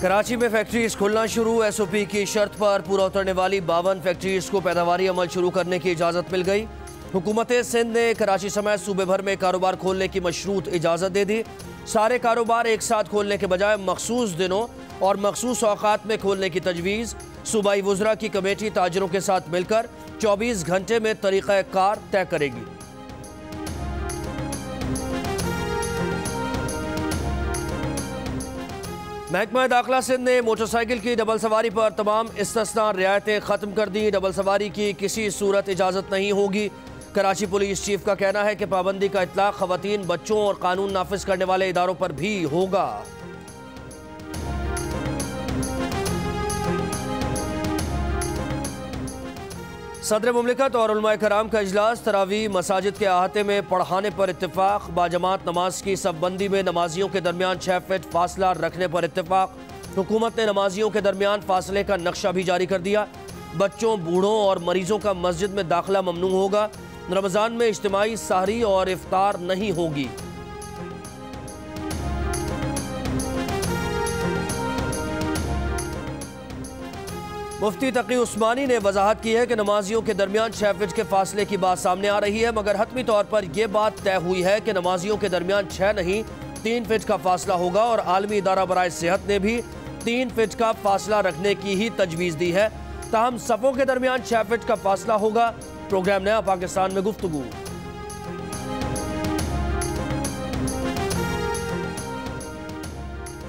कराची में फैक्ट्रीज खुलना शुरू। SOP की शर्त पर पूरा उतरने वाली 52 फैक्ट्रीज को पैदावारी अमल शुरू करने की इजाज़त मिल गई। हुकूमत सिंध ने कराची समेत सूबे भर में कारोबार खोलने की मशरूत इजाज़त दे दी। सारे कारोबार एक साथ खोलने के बजाय मखसूस दिनों और मखसूस औकात में खोलने की तजवीज़। सूबाई वुज़रा की कमेटी ताजरों के साथ मिलकर 24 घंटे में तरीक़ा कार तय करेगी। महकमा दाखिला सिंध ने मोटरसाइकिल की डबल सवारी पर तमाम इस्तिस्ना रियायतें ख़त्म कर दी। डबल सवारी की किसी सूरत इजाज़त नहीं होगी। कराची पुलिस चीफ का कहना है कि पाबंदी का इतलाक़ ख़वातीन, बच्चों और कानून नाफिज करने वाले इदारों पर भी होगा। सदर मुमलिकत और उलमाए कराम का इजलास। तरावी मसाजिद के अहाते में पढ़ाने पर इत्तेफाक। बाजमात नमाज की सबबंदी में नमाजियों के दरमियान 6 फीट फासला रखने पर इत्तेफाक। हुकूमत ने नमाजियों के दरमियान फासले का नक्शा भी जारी कर दिया। बच्चों, बूढ़ों और मरीजों का मस्जिद में दाखिला ममनू होगा। रमज़ान में इज्तिमाई सहरी और इफ्तार नहीं होगी। मुफ्ती तकी उस्मानी ने वजाहत की है कि नमाजियों के दरमियान 6 फीट के फासले की बात सामने आ रही है, मगर हतमी तौर पर यह बात तय हुई है कि नमाजियों के दरमियान 6 नहीं 3 फीट का फासला होगा। और आलमी इदारा बराए सेहत ने भी 3 फीट का फासला रखने की ही तजवीज़ दी है। ताहम सफ़ों के दरमियान 6 फीट का फासला होगा। प्रोग्राम नया पाकिस्तान में गुफ्तगू।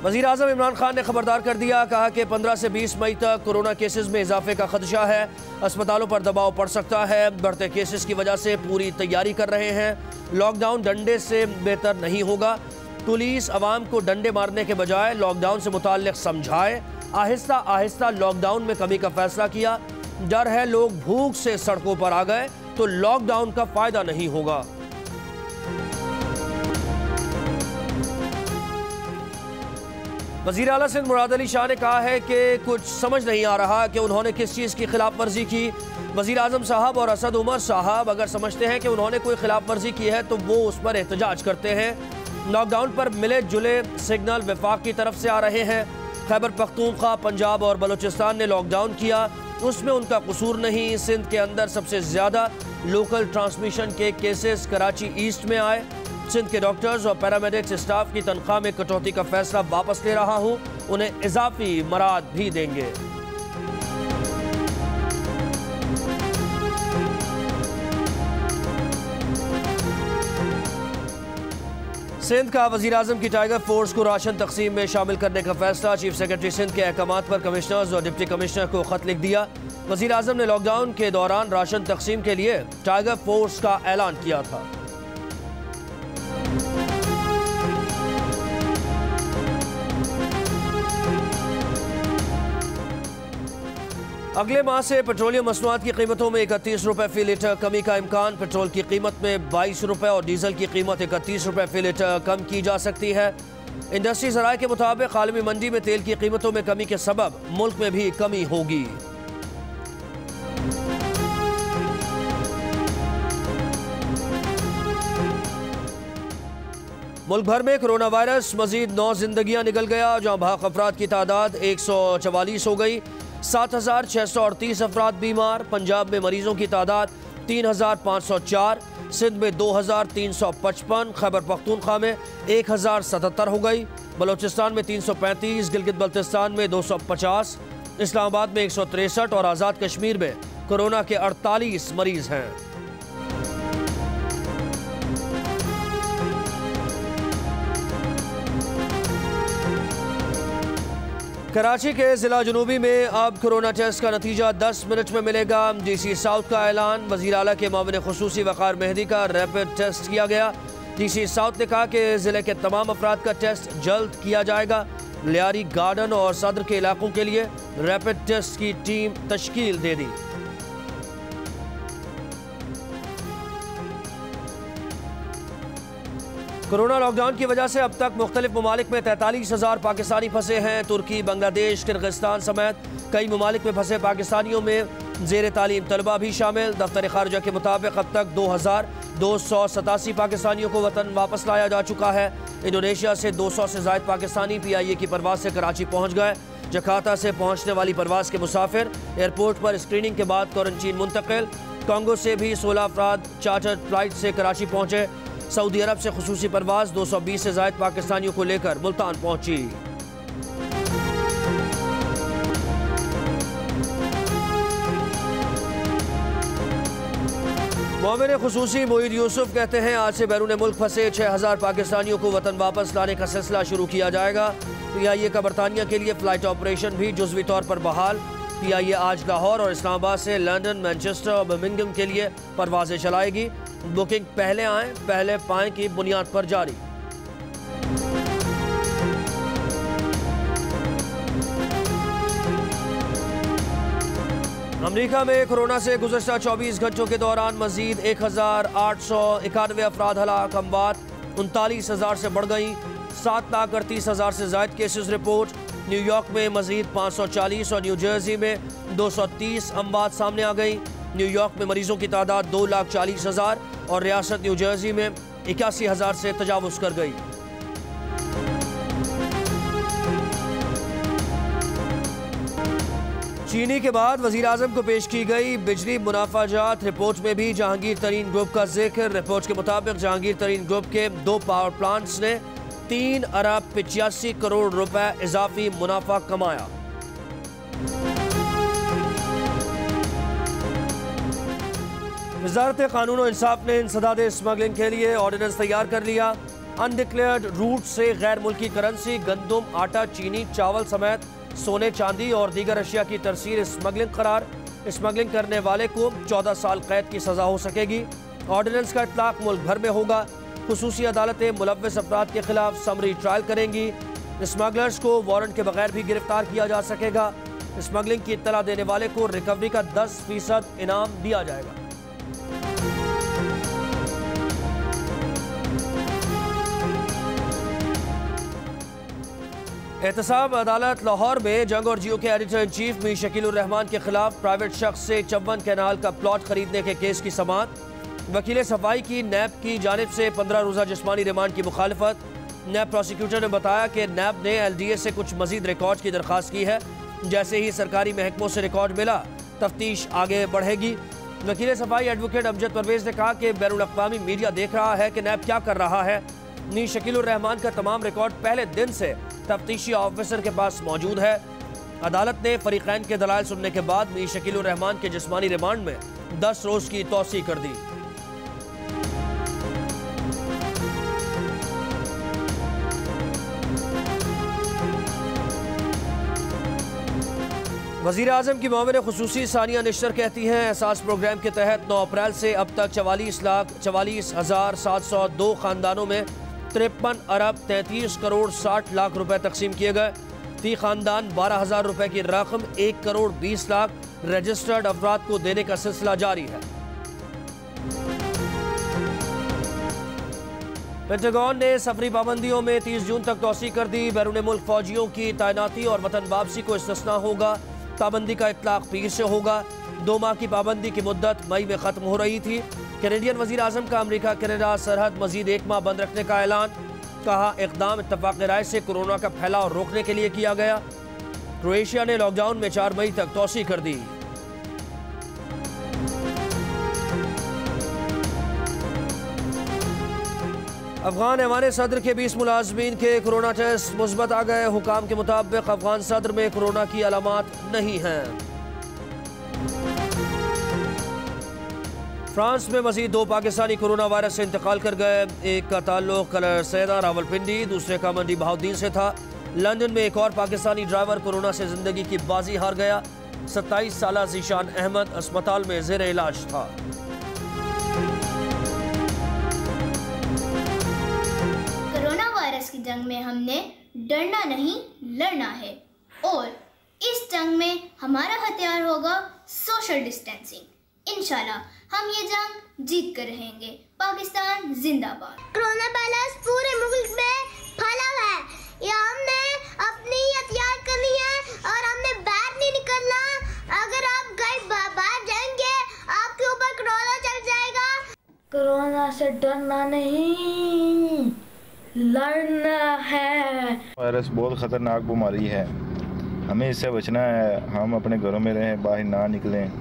वज़ीर आज़म इमरान खान ने खबरदार कर दिया, कहा कि 15 से 20 मई तक कोरोना केसेस में इजाफे का खदशा है। अस्पतालों पर दबाव पड़ सकता है। बढ़ते केसेस की वजह से पूरी तैयारी कर रहे हैं। लॉकडाउन डंडे से बेहतर नहीं होगा। पुलिस अवाम को डंडे मारने के बजाय लॉकडाउन से मुताल्लिक समझाए। आहिस्ता आहिस्ता लॉकडाउन में कमी का फैसला किया। डर है लोग भूख से सड़कों पर आ गए तो लॉकडाउन का फायदा नहीं होगा। वज़ीर आला सिंध मुराद अली शाह ने कहा है कि कुछ समझ नहीं आ रहा कि उन्होंने किस चीज़ की खिलाफ वर्जी की। वज़ीर आज़म साहब और असद उमर साहब अगर समझते हैं कि उन्होंने कोई खिलाफ वर्जी की है तो वो उस पर एहतजाज करते हैं। लॉकडाउन पर मिले जुले सिग्नल वफाक की तरफ से आ रहे हैं। खैबर पख्तूनख्वा, पंजाब और बलूचिस्तान ने लॉकडाउन किया, उसमें उनका कसूर नहीं। सिंध के अंदर सबसे ज़्यादा लोकल ट्रांसमिशन के केसेस कराची ईस्ट में आए। सिंध के डॉक्टर्स और पैरामेडिक्स स्टाफ की तनख्वाह में कटौती का फैसला वापस ले रहा हूं, उन्हें इजाफी मराद भी देंगे। सिंध का वज़ीर आज़म की टाइगर फोर्स को राशन तकसीम में शामिल करने का फैसला। चीफ सेक्रेटरी सिंध के अहकामात पर कमिश्नर्स और डिप्टी कमिश्नर को खत लिख दिया। वज़ीर आज़म ने लॉकडाउन के दौरान राशन तकसीम के लिए टाइगर फोर्स का ऐलान किया था। अगले माह से पेट्रोलियम मसनूआत की कीमतों में 31 रुपये फी लीटर कमी का इम्कान। पेट्रोल की कीमत में 22 रुपये और डीजल की कीमत 31 रुपये फी लीटर कम की जा सकती है। इंडस्ट्री ज़राए के मुताबिक आलमी मंडी में तेल की कीमतों में कमी के सबब मुल्क में भी कमी होगी। मुल्क भर में कोरोना वायरस मजीद 9 जिंदगियां निकल गया, जहां भाग अफराद की तादाद 144 हो गई। 7,638 अफराद बीमार। पंजाब में मरीजों की तादाद 3,504, सिंध में 2,355, खैबर पख्तूनख्वा में 1,077 हो गई, बलूचिस्तान में 335, गिलगित बल्तिस्तान में 250, इस्लामाबाद में 163 और आज़ाद कश्मीर में कोरोना के 48 मरीज हैं। कराची के जिला जनूबी में अब कोरोना टेस्ट का नतीजा 10 मिनट में मिलेगा। DC साउथ का ऐलान। वज़ीर आला के मामले खुसूसी वक़ार मेहदी का रैपिड टेस्ट किया गया। DC साउथ ने कहा कि ज़िले के तमाम अफराद का टेस्ट जल्द किया जाएगा। लियारी गार्डन और सदर के इलाकों के लिए रैपिड टेस्ट की टीम तश्कील दे दी। कोरोना लॉकडाउन की वजह से अब तक मुख्तलिफ ममालिक में 43,000 पाकिस्तानी फंसे हैं। तुर्की, बांग्लादेश, किर्गिस्तान समेत कई ममालिक में फंसे पाकिस्तानियों में ज़ेर तालीम तलबा भी शामिल। दफ्तर खारजा के मुताबिक अब तक 287 पाकिस्तानियों को वतन वापस लाया जा चुका है। इंडोनेशिया से 200 से ज़ायद पाकिस्तानी PIA की परवाज़ से कराची पहुँच गए। जकार्ता से पहुँचने वाली परवाज़ के मुसाफिर एयरपोर्ट पर स्क्रीनिंग के बाद क्वारंटीन मुंतकिल। कांगो से भी 16 अफराद चार्टर्ड फ्लाइट से कराची पहुँचे। सऊदी अरब से खुसूसी परवाज़ 220 से ज़ायद पाकिस्तानियों को लेकर मुल्तान पहुँची। मोमिन खुसूसी मोईद यूसुफ कहते हैं आज से बैरून मुल्क फंसे 6000 पाकिस्तानियों को वतन वापस लाने का सिलसिला शुरू किया जाएगा। PIA का बरतानिया के लिए फ्लाइट ऑपरेशन भी जुज़वी तौर पर बहाल। PIA आज लाहौर और इस्लामाबाद से लंदन, मैनचेस्टर और बर्मिंघम के लिए परवाजें चलाएगी। बुकिंग पहले आएँ पहले पाएँ की बुनियाद पर जारी। अमरीका में कोरोना से गुज़श्ता 24 घंटों के दौरान मजीद 1891 अफराद हलाक, अमवात 39,000 से बढ़ गई। 7,38,000 से ज़ायद केसेस रिपोर्ट। न्यूयॉर्क में मजीद 540 और न्यू जर्सी में 230 अमवात सामने आ गई। न्यूयॉर्क में मरीजों की तादाद 2,40,000 और रियासत न्यू जर्सी में 81,000 से तजावुज़ कर गई। चीनी के बाद वज़ीर आज़म को पेश की गई बिजली मुनाफाजात रिपोर्ट में भी जहांगीर तरीन ग्रुप का जिक्र। रिपोर्ट के मुताबिक जहांगीर तरीन ग्रुप के 2 पावर प्लांट्स ने 3 अरब 85 करोड़ रुपए इजाफी मुनाफा कमाया। वज़ारत कानून और इंसाफ ने इंसदाद स्मगलिंग के लिए ऑर्डिनेंस तैयार कर लिया। अनडिक्लेयर्ड रूट से गैर मुल्की करेंसी, गंदम, आटा, चीनी, चावल समेत सोने, चांदी और दीगर अशिया की तरसील स्मगलिंग करार। स्मगलिंग करने वाले को 14 साल कैद की सजा हो सकेगी। ऑर्डिनेंस का इतलाक मुल्क भर में होगा। खुसूसी अदालतें मुलव्वस अफराद के खिलाफ समरी ट्रायल करेंगी। स्मगलर्स को वारंट के बगैर भी गिरफ्तार किया जा सकेगा। स्मगलिंग की इत्तला देने वाले को रिकवरी का 10% इनाम दिया जाएगा। एहतसाब अदालत लाहौर में जंग और जियो के editor in chief Mir Shakeel उर रहमान के खिलाफ प्राइवेट शख्स से 54 कैनाल का प्लॉट खरीदने के केस की समाअत। वकील सफाई की नैब की जानिब से 15 रोज़ा जिस्मानी रिमांड की मुखालफत। नैब प्रोसिक्यूटर ने बताया कि नैब ने LDA से कुछ मजीद रिकॉर्ड की दरख्वास्त की है। जैसे ही सरकारी महकमों से रिकॉर्ड मिला तफ्तीश आगे बढ़ेगी। वकील सफाई एडवोकेट अमजद परवेज ने कहा कि बैरुल अक़वामी मीडिया देख रहा है कि नैब क्या कर रहा है। मीर शकील उर रहमान का तमाम रिकॉर्ड पहले दिन से तफ्तीशी ऑफिसर के पास मौजूद है। अदालत ने फरीकैन के दलाल सुनने के बाद मीर शकील उर रहमान के जिस्मानी रिमांड में 10 रोज की तौसी कर दी। वज़ीर आज़म की मामले खुसूसी सानिया निश्तर कहती हैं एहसास प्रोग्राम के तहत 9 अप्रैल से अब तक 44,44,702 खानदानों में 53 अरब 33 करोड़ 60 लाख रुपए तकसीम किए गए। फी खानदान 12,000 रुपए की रकम 1 करोड़ 20 लाख रजिस्टर्ड अफराद को देने का सिलसिला जारी है। पेंटागन ने सफरी पाबंदियों में 30 जून तक तौसी कर दी। बैरून मुल्क फौजियों की तैनाती और वतन वापसी को इस्तिस्ना होगा। पाबंदी का इतलाक पीर से होगा। 2 माह की पाबंदी की मुद्दत मई में खत्म हो रही थी। कैनेडियन वज़ीर आज़म का अमेरिका कनाडा सरहद मजीद 1 माह बंद रखने का ऐलान। कहा इक़दाम इत्तफ़ाक़ राय से कोरोना का फैलाव रोकने के लिए किया गया। क्रोएशिया ने लॉकडाउन में 4 मई तक तौसी कर दी। अफगान ऐवान सदर के 20 मुलाजमीन के कोरोना टेस्ट मुस्बत आ गए। हुकाम के मुताबिक अफगान सदर में कोरोना की अलामात नहीं हैं। फ्रांस में मजीद 2 पाकिस्तानी कोरोना वायरस से इंतकाल कर गए। एक का ताल्लुक कलरसैदा रावलपिंडी, दूसरे का मंडी बहाउद्दीन से था। लंदन में एक और पाकिस्तानी ड्राइवर कोरोना से जिंदगी की बाजी हार गया। 27 साला ज़ीशान अहमद अस्पताल में ज़ेर इलाज था। कोरोना वायरस की जंग में हमने डरना नहीं लड़ना है और इस जंग में हमारा हथियार होगा सोशल डिस्टेंसिंग। इंशाल्लाह हम ये जंग जीत कर रहेंगे। पाकिस्तान जिंदाबाद। कोरोना वायरस पूरे मुल्क में फैला है। ये हमने अपनी एहतियात करनी है और हमने बाहर नहीं निकलना। अगर आप घर बाहर जाएंगे आपके ऊपर कोरोना चल जाएगा। कोरोना डरना नहीं, लड़ना है। वायरस बहुत खतरनाक बीमारी है, हमें इससे बचना है। हम अपने घरों में रहें, बाहर ना निकलें।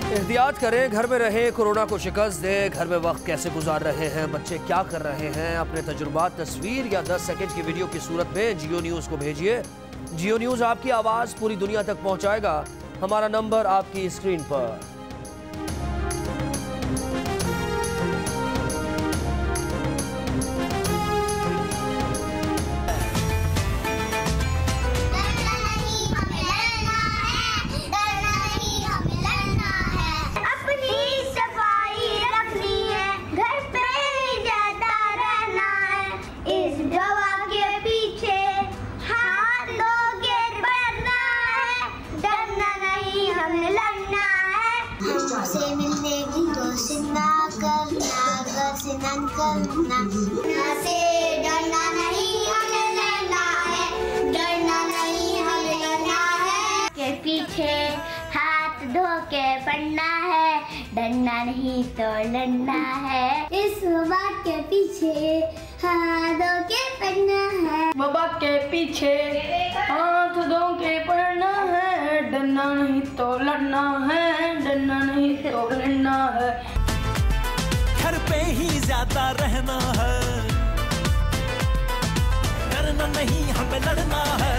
एहतियात करें, घर में रहें, कोरोना को शिकस्त दें। घर में वक्त कैसे गुजार रहे हैं, बच्चे क्या कर रहे हैं, अपने तजुर्बात तस्वीर या 10 सेकंड की वीडियो की सूरत में जियो न्यूज़ को भेजिए। जियो न्यूज़ आपकी आवाज़ पूरी दुनिया तक पहुंचाएगा। हमारा नंबर आपकी स्क्रीन पर। से मिलने की कोशिश ना करना, से डरना नहीं, हमें लड़ना है, डरना नहीं, हमें लड़ना है। के पीछे हाथ धो के पढ़ना है, डरना नहीं तो लड़ना है। इस बात के पीछे हाथ धो के पढ़ना है, बाबा के पीछे हाथ धो के पढ़ना है, डरना नहीं तो लड़ना है, डरना नहीं तो लड़ना है। घर पे ही ज्यादा रहना है, डरना नहीं हमें लड़ना है।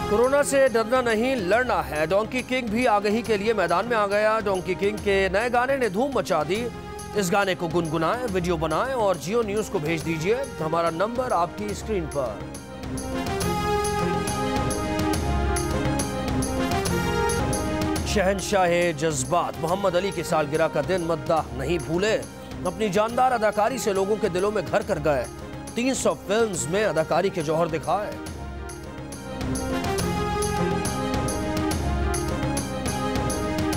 कोरोना से डरना नहीं, लड़ना है। डोंकी किंग भी आगही के लिए मैदान में आ गया। डोंकी किंग के नए गाने ने धूम मचा दी। इस गाने को गुनगुनाएं, वीडियो बनाएं और जियो न्यूज़ को भेज दीजिए। हमारा नंबर आपकी स्क्रीन पर। शहंशाह जज्बात मोहम्मद अली की सालगिरह का दिन मद्दाह नहीं भूले। अपनी जानदार अदाकारी से लोगों के दिलों में घर कर गए। 300 फिल्म्स में अदाकारी के जौहर दिखाए।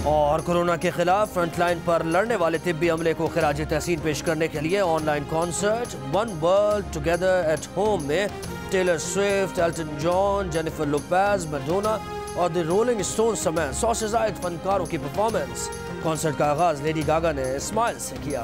और कोरोना के खिलाफ फ्रंटलाइन पर लड़ने वाले तिब्बी अमले को खिराज तहसीन पेश करने के लिए online concert one world together at home में Taylor Swift, Elton John, Jennifer Lopez, Madonna और द रोलिंग स्टोन्स समेत 100 से ज़ायद फनकारों की परफॉर्मेंस। कॉन्सर्ट का आगाज लेडी गागा ने स्माइल से किया।